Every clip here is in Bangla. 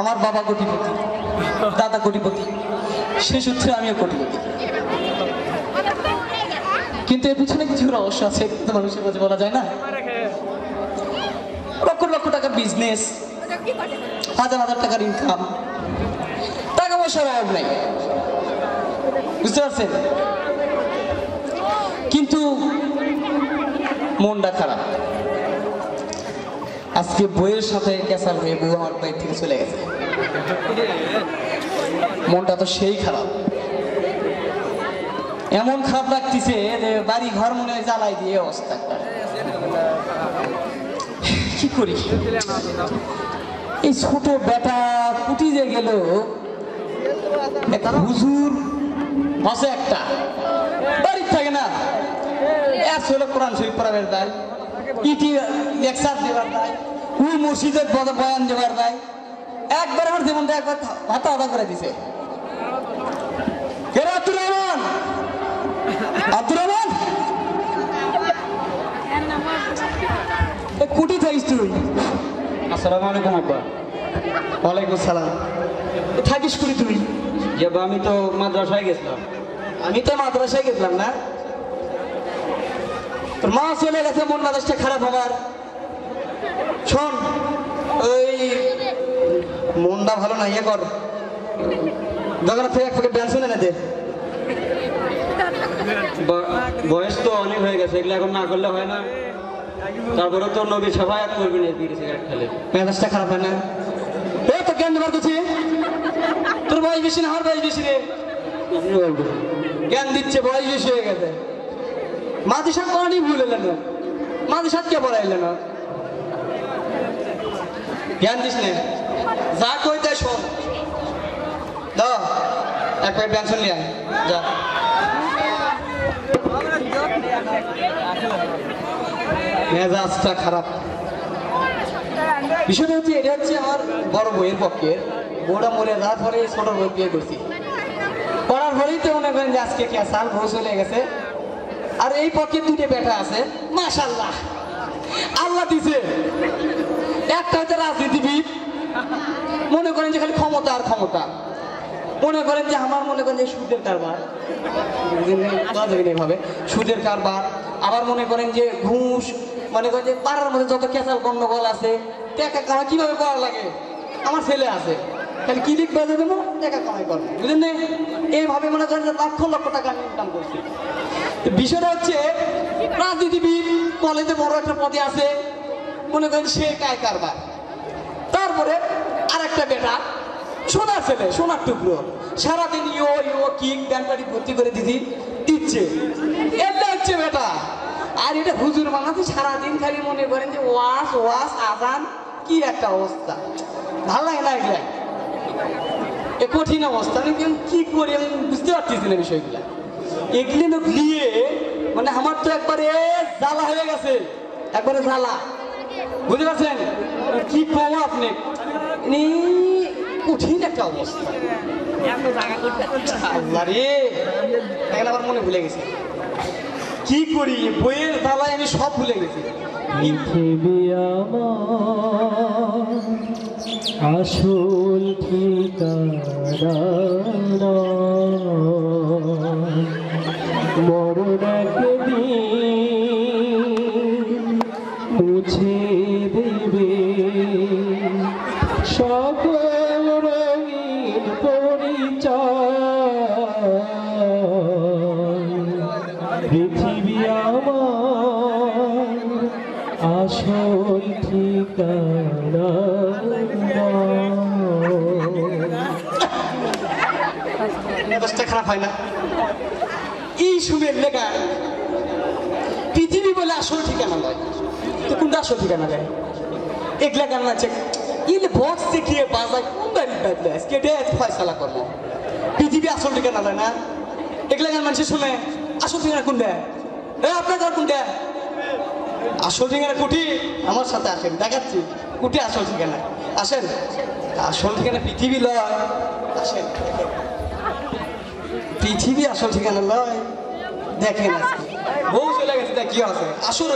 আমার বাবা কোটিপতি, দাদা কোটিপতি, সেই সূত্রে আমিও কোটিপতি। কিন্তু এর পিছনে কিছু রহস্য আছে, কিন্তু মানুষের কাছে বলা যায় না। লক্ষ লক্ষ টাকার বিজনেস, হাজার হাজার টাকার ইনকাম, টাকা পয়সার অভাব নাই, বুঝতে পারছেন? কিন্তু মনটা খারাপ। আজকে বইয়ের সাথে ক্যাসাল হয়ে বউ আমার বাড়ি থেকে চলে গেছে। মনটা তো সেই খারাপ, এমন খারাপ লাগতেছে যে বাড়ি ঘর মনে হয় জ্বালাই দিয়ে অবস্থা। কি করি? এই ছোট বেটা কুটি যে গেল, একটা হুজুর বসে, একটা বাড়ির থাকে না, কোরআন শরীফ পড়াবের দেয়, ইটি লেকচার দেবার দেয়, ওই মসজিদের বয়ান দেবার দেয়। একবার আমার জীবনটা একবার হাতা হাতা করে দিছে। আব্দুর রহমান, আব্দুর রহমান, কুটি থাকিস তুই? আসসালামু আলাইকুম আব্বা। ওয়ালাইকুম সালাম। থাকিস কুটি তুই? আমি তো মাদ্রাসায় গেছিলাম। আমি তো মাদ্রাসায় গেছিলাম না, তোর মা চলে গেছে, মন মেজাজটা খারাপ আমার। শোন, ওই মনটা ভালো না, ইয়ে কর, দোকানের থেকে এক প্যাকেট ড্যান্স শুনে না দে। বয়স তো অনেক হয়ে গেছে, এগুলো এখন না করলে হয় না। তারপরে তো নবী সাফায়াত করবি না বিড়ি সিগারেট খেলে, মেজাজটা খারাপ হয় না? এই তো জ্ঞান দেবার করছি, তোর বয়স বেশি না আমার বয়স বেশি রে। জ্ঞান দিচ্ছে, বয়স বেশি হয়ে গেছে। মাঝি সাত পড়ানি ভুল এলেন না, মাঝি সাত কে পড়া এলেন না, জ্ঞান দিস নে, যা কই তাই শোন। দাও এক প্যাকেট ড্যান্স শুনলি আয়, যা। মেজাজটা খারাপ। বিষয়টা হচ্ছে, এটা হচ্ছে আমার বড় বইয়ের পক্ষে। বউটা মরে রাত পরে ছোট বই বিয়ে করছি, করার পরেই তো মনে করেন যে আজকে ক্যাসাল বউ চলে গেছে। আর এই পক্ষে দুটো বেটা আছে, মাশাআল্লাহ, আল্লাহ দিছে। একটা হচ্ছে রাজনীতিবিদ, মনে করেন যে খালি ক্ষমতা আর ক্ষমতা, মনে করেন যে আমার মনে করেন যে সুদের কারবার, এইভাবে সুদের কারবার। আবার মনে করেন যে ঘুষ, মনে করেন যে পাড়ার মধ্যে যত ক্যাসাল গন্ডগোল আছে, টাকা কামাই কিভাবে করা লাগে। আমার ছেলে আছে, তাহলে কি দিক বেঁধে দেবো, টাকা কামাই করবো, বুঝলেন না? এইভাবে মনে করেন যে লক্ষ লক্ষ টাকা আমি ইনকাম করছি। বিষয়টা হচ্ছে, রাজনীতিবিদ, কলেজে বড় একটা পদে আছে, মনে করেন সে কায় কারবার। তারপরে আর একটা বেটা, সোনার ছেলে, সোনার টুকরো, সারাদিন ইয়ো ইয়ো কিক ব্যাংকারি ভর্তি করে দিচ্ছে। এটা হচ্ছে বেটা। আর এটা হুজুর বানাতে সারাদিন খালি মনে করেন যে ওয়াশ ওয়াশ আজান, কি একটা অবস্থা, ভাল লাগে না এগুলা। এ কঠিন অবস্থা, আমি কি করি আমি বুঝতে পারতেছি না বিষয়গুলা। এগুলি নিয়ে মানে আমার তো একবারে জ্বালা হয়ে গেছে, একবারে জ্বালা, বুঝতে পারছেন? কি কম আপনি, কঠিন একটা অবস্থা। আল্লাহ রে, এখন আবার মনে ভুলে গেছি, কি করি? বইয়ের জ্বালায় আমি সব ভুলে গেছি। পৃথিবী আমার আসল ঠিকানা, মরণ একদিন মুছে দেবে সকল রঙিন পরিচয়। পৃথিবী আমার আসল ঠিকানা। খারাপ হয় না? এই সুমের লেখা পৃথিবী বলে আসল ঠিকানা নয়, তো কোনটা আসল ঠিকানা দেয়? এগুলা গান আছে, ইলে বক্স দেখিয়ে বাজায়, কোন বাড়ি বাজলে আজকে ফয়সালা করবো। পৃথিবী আসল ঠিকানা দেয় না, এগুলা গান মানুষের শুনে। আসল ঠিকানা কোন দেয়? আপনার কোন দেয়? আসল ঠিকানা কুটি, আমার সাথে আসেন, দেখাচ্ছি কুটি আসল ঠিকানা। আসেন, আসল ঠিকানা পৃথিবী লয়, আসেন। পৃথিবী আসল ঠিকানা লয়, দেখেন বউ চলে গেছে, তা কি আছে আসল।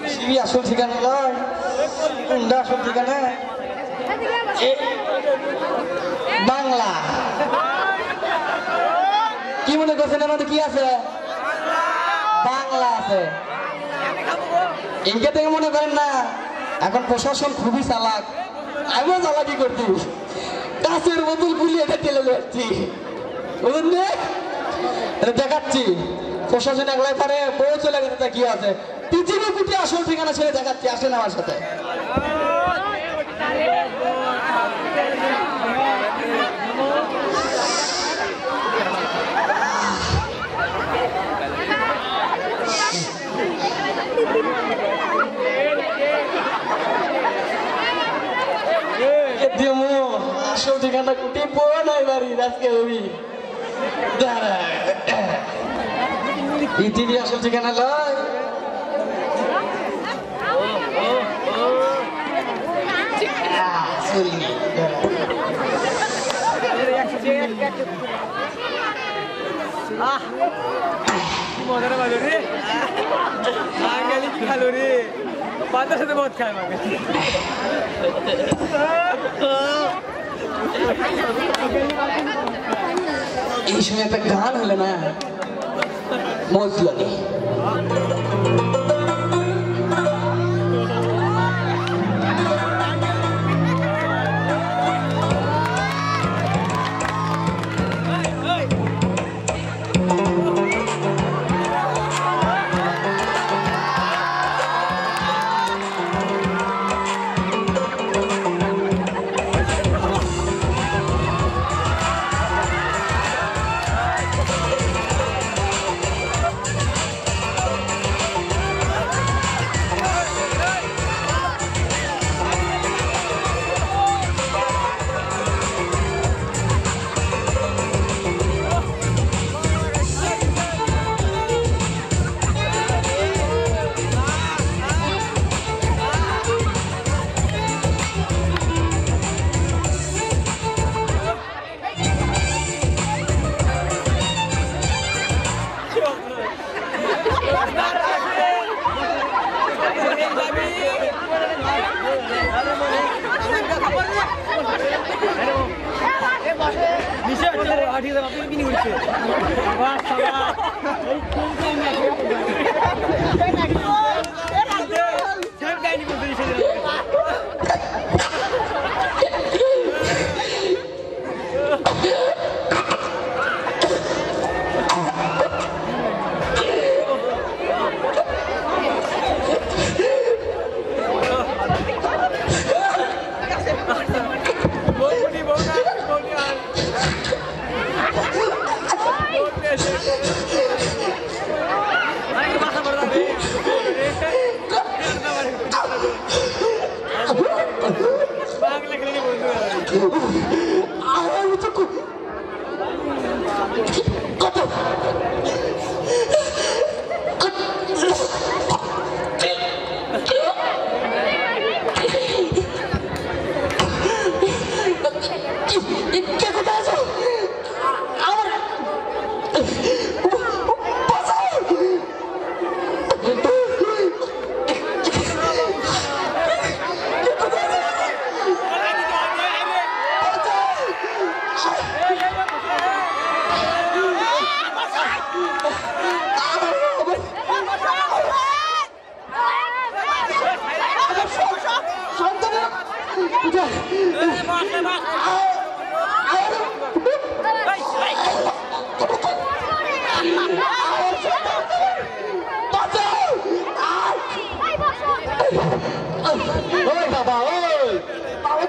পৃথিবী আসল ঠিকানা লয়, কোনটা আসল ঠিকানা? বাংলা। কি মনে করছেন এর মধ্যে কি আছে? বাংলা আছে। এইটা থেকে মনে করেন না এখন প্রশাসন খুবই চালাক, আমিও চালাকি করছি, কাঁচের বোতল গুলিয়ে এটা টেলে যাচ্ছি, বুঝলেন? এটা দেখাচ্ছি প্রশাসন একলাই পারে, বউ চলে গেছে, তা কি আছে? পৃথিবী কুটি আসল ঠিকানা ছেড়ে দেখাচ্ছি, আসেন আমার সাথে। আসল ঠিকানা কুটি পড়া নাই বাড়ি আজকে হবি পৃথিবী আসল ঠিকানা লয়। মজার বাজো রে বাঙালি কি খালো রে পাতার সাথে মদ খায় বাঙালি এই সময় একটা গান হলে না মজ লাগে।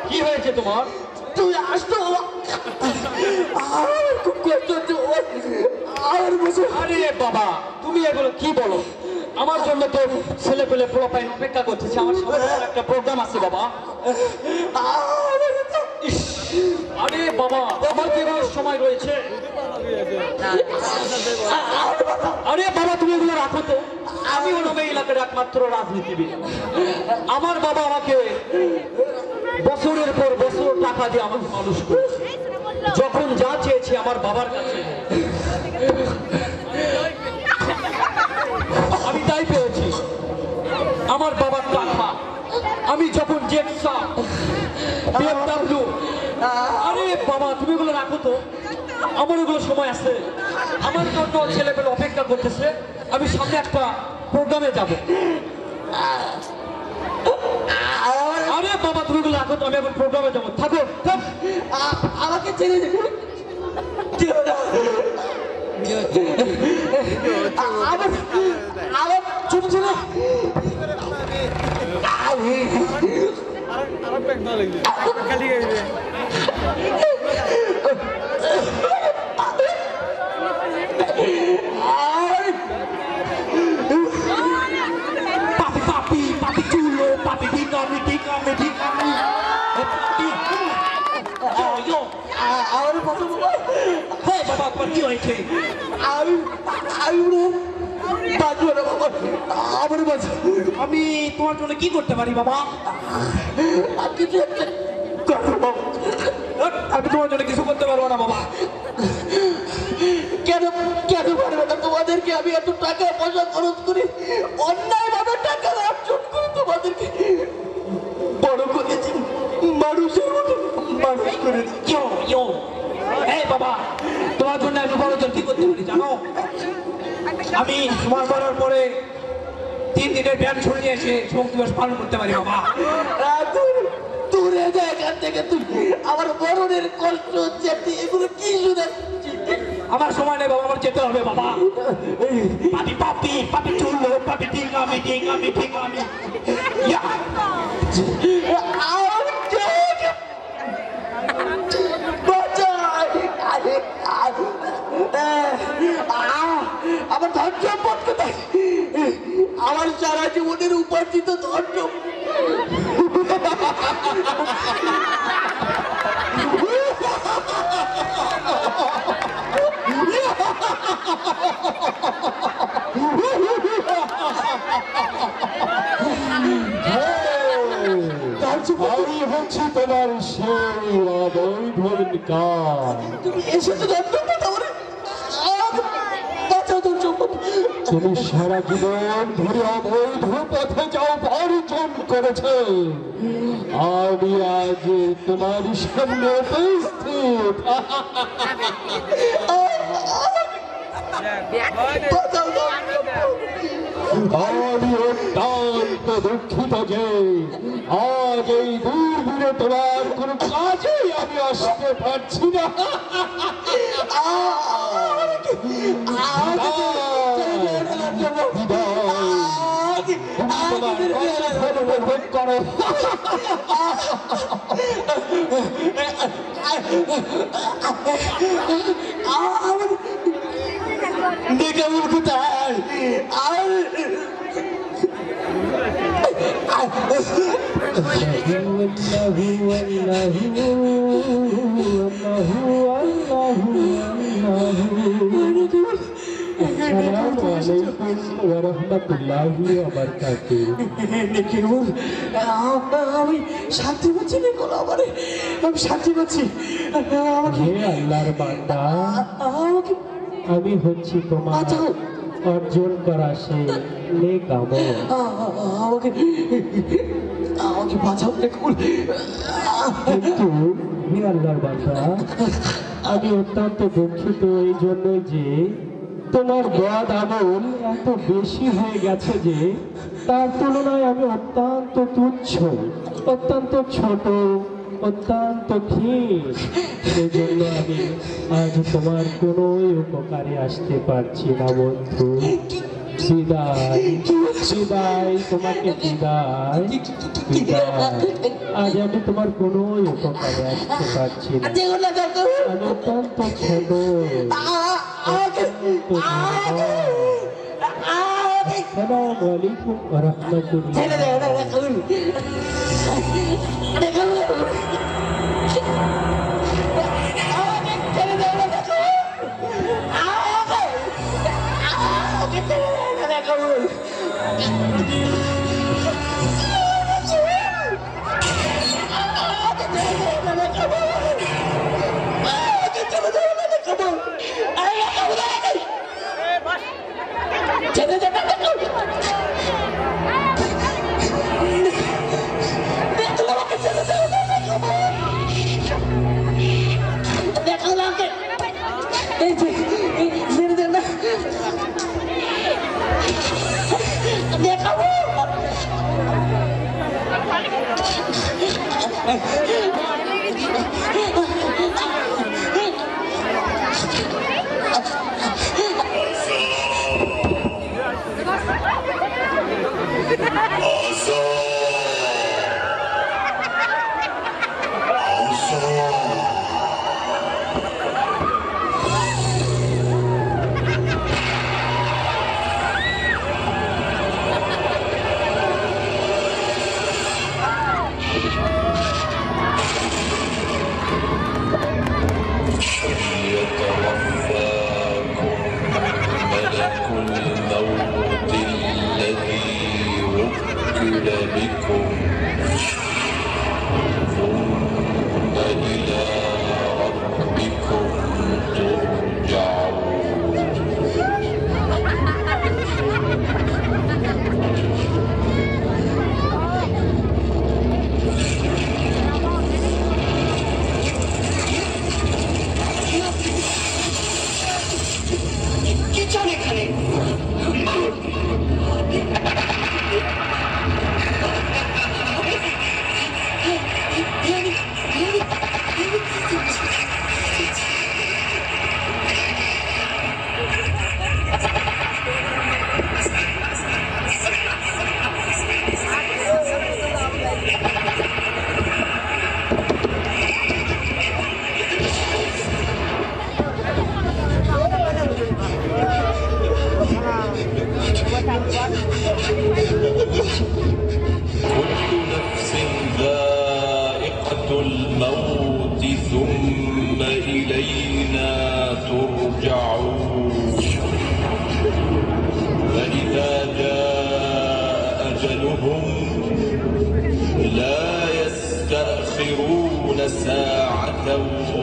কি হয়েছে তোমার? তুই আসতো খুব কষ্ট হচ্ছে। আরে বাবা, তুমি এগুলো কি বলো? আমার জন্য তো ছেলে পেলে প্রোপাইন অপেক্ষা করতেছে, আমার সামনে একটা প্রোগ্রাম আছে বাবা। আরে বাবা, আমার কি সময় রয়েছে? আরে বাবা, তুমি এগুলো রাখো তো। আমি ওনামে এলাকার একমাত্র রাজনীতিবিদ। আমার বাবা আমাকে বছরের পর বছর টাকা দিয়ে আমাকে মানুষ করেছে। যখন যা চেয়েছি আমার বাবার কাছে আমি তাই পেয়েছি। জেটসা BMW। আরে বাবা তুমি এগুলো রাখো তো, আমার ওগুলো সময় আছে, আমার জন্য ছেলেপেলে অপেক্ষা করতেছে, আমি সামনে একটা প্রোগ্রামে যাব। আরে বাবা তুমি এগুলো রাখো তো, আমি এখন প্রোগ্রামে যাবো, থাকো থাক। আমাকে ছেড়ে দেবে আমার ছোট ছেলে আর ব্যাগ ভালো লাগবে খালি গাইবে Papi, papi, papi chulo, papi dígame, dígame, dígame. Papi. Oh, yo. আমার পছন্দ Hey, বাবা, তোমার কি হয়েছে? আমি বাঁচবো না বাবা, আমার বাঁচবো। আমি তোমার জন্য কি করতে পারি বাবা? কিছু একটা করো বাবা। আমি তোমার জন্য কিছু করতে পারবো না বাবা। কেন কেন পারবে না? তোমাদেরকে আমি এত টাকা পয়সা খরচ করি, অন্যায় ভাবে টাকা অর্জন করে তোমাদেরকে বড় করেছি, মানুষের মতো মানুষ করেছি। ইয়ো, ইয়ো। এই বাবা, তোমার জন্য আমি বড় জোর কি করতে পারি জানো? আমি তোমার করার পরে 3 দিনের ব্যায়াম ছড়িয়ে এসে শোক দিবস পালন করতে পারি বাবা। দূরে যায় এখান থেকে, তুই আমার বরণের কষ্ট হচ্ছে, তুই এগুলো কি শুনে? আমার সময় নেই বাবা, আমার যেতে হবে বাবা। পাপি পাপি পাপি চুলো পাপি ডিঙ্গামি ডিঙ্গামি ডিঙ্গামি। ইয়া আমার ধন সম্পদ কোথায়? আমার সারা জীবনের উপার্জিত ধন আমি হচ্ছে তোমার সেই অবৈধ কাজ। তুমি এসেছো ধন সম্পদ আমার বাঁচাও, ধন সম্পদ। তুমি সারা জীবন ধরে অবৈধ পথে যাও অর্জন করেছে, আমি আজ তোমার সামনে উপস্থিত। বাঁচাও ধন সম্পদ। আমি অত্যন্ত দুঃখিত যে আজ এই দূর দূরে তোমার কোনো কাজে আমি আসতে পারছি না। করো দেখাবো কোথায়? আর আমি শান্তি পাচ্ছি না, আমি শান্তি পাচ্ছি। আমাকে আল্লাহর বান্দা, আমাকে আমি হচ্ছি তোমার বাঁচাও। অর্জন করা সে নেক আমল। আমাকে আমাকে বাঁচাও দেখুন। কিন্তু হে আল্লাহর বান্দা, আমি অত্যন্ত দুঃখিত এই জন্যই যে তোমার বদ আমল এত বেশি হয়ে গেছে যে তার তুলনায় আমি অত্যন্ত তুচ্ছ, অত্যন্ত ছোট, অত্যন্ত ক্ষীণ। সেই জন্য আমি আজ তোমার কোনো উপকারে আসতে পারছি না বন্ধু। বিদায়, বিদায়, তোমাকে বিদায়, বিদায়। আজ আমি তোমার কোনো উপকারে আসতে পারছি না। আমি অত্যন্ত ছোট, আসসালামু আলাইকুম ওয়া রাহমাতুল্লাহ। ছেড়ে এই যে ছেড়ে দেন না, দেখাবো। ساعة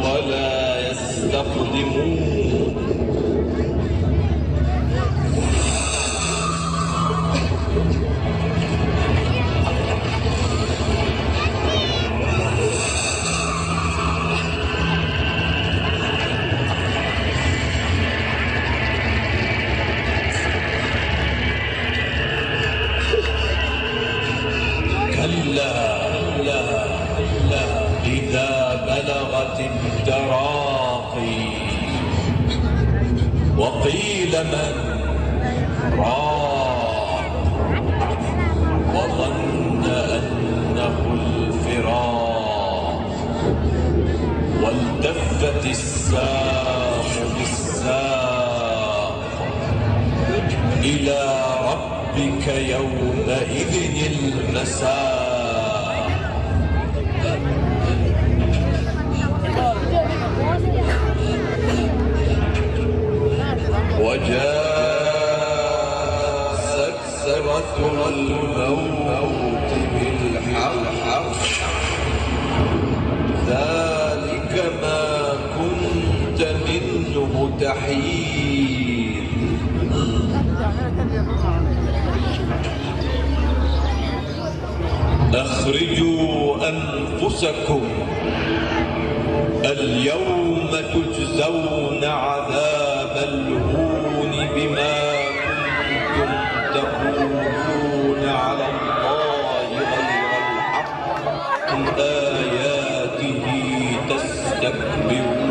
ولا يستقدمون التراقي وقيل من راق وظن أنه الفراق والتفت الساق بالساق إلى ربك يومئذ المساق وجاء سكرة الموت بالحق ذلك ما كنت منه تحيد أخرجوا أنفسكم اليوم تجزون عذاب الهون بما كنتم تقولون على الله غير الحق آياته تستكبرون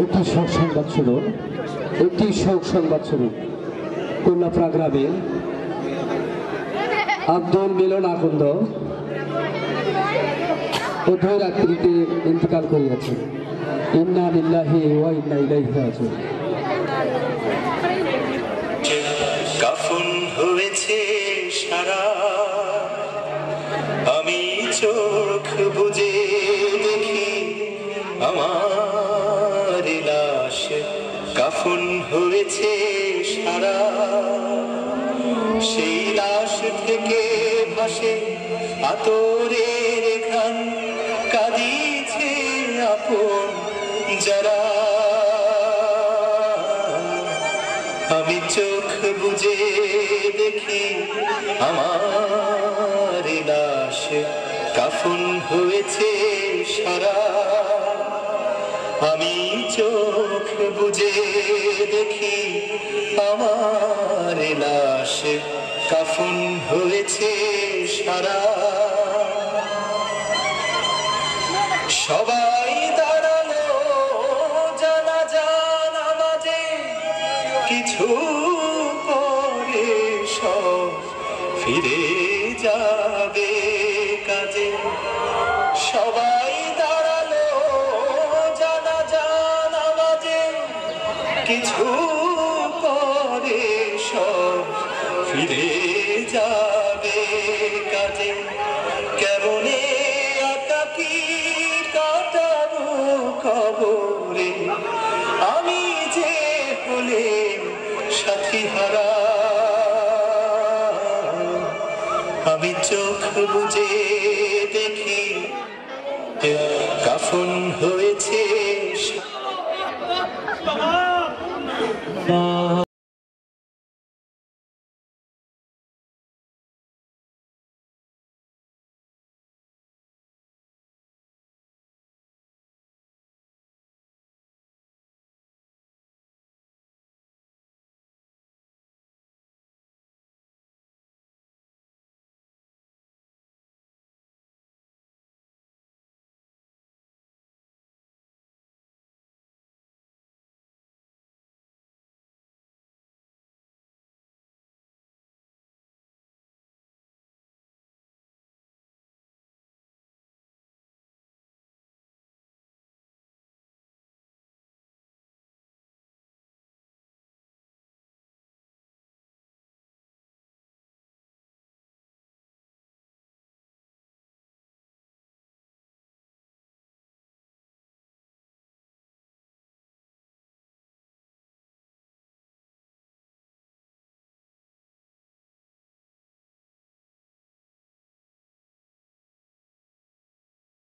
একটি শোক সংবাদ শুনুন, একটি শোক সংবাদ শুনুন। কন্যাপ্রা গ্রামে আব্দুল মিলন আকন্দ অধৈ রাত্রিতে ইন্তেকাল করিয়াছেন। ইন্না লিল্লাহি ওয়া ইন্না ইলাইহি রাজিউন। কাফন হয়েছে সারা, আমি চোখ বুজে দেখি আমার লাশ কাফন হয়েছে সারা, সেই লাশ থেকে ভাসে আতরের ঘ্রাণ, কাঁদিছে আপন যারা। আমি চোখ বুজে দেখি আমার লাশ কাফন হয়েছে সারা, আমি চোখ বুজে দেখি আমার লাশ কাফন হয়েছে সারা। সবাই দাঁড়ালো জানাজা নামাজে, কিছু পরে সব ফিরে যাবে কাজে। সবাই দাঁড়ালো জানাজা নামাজে, কিছু পরে সব ফিরে যাবে কাজে। কেমনে একাকি কাটাবো কবরে, আমি যে হলে সাথী হারা। আমি চোখ বুজে দেখি কাফন হয়ে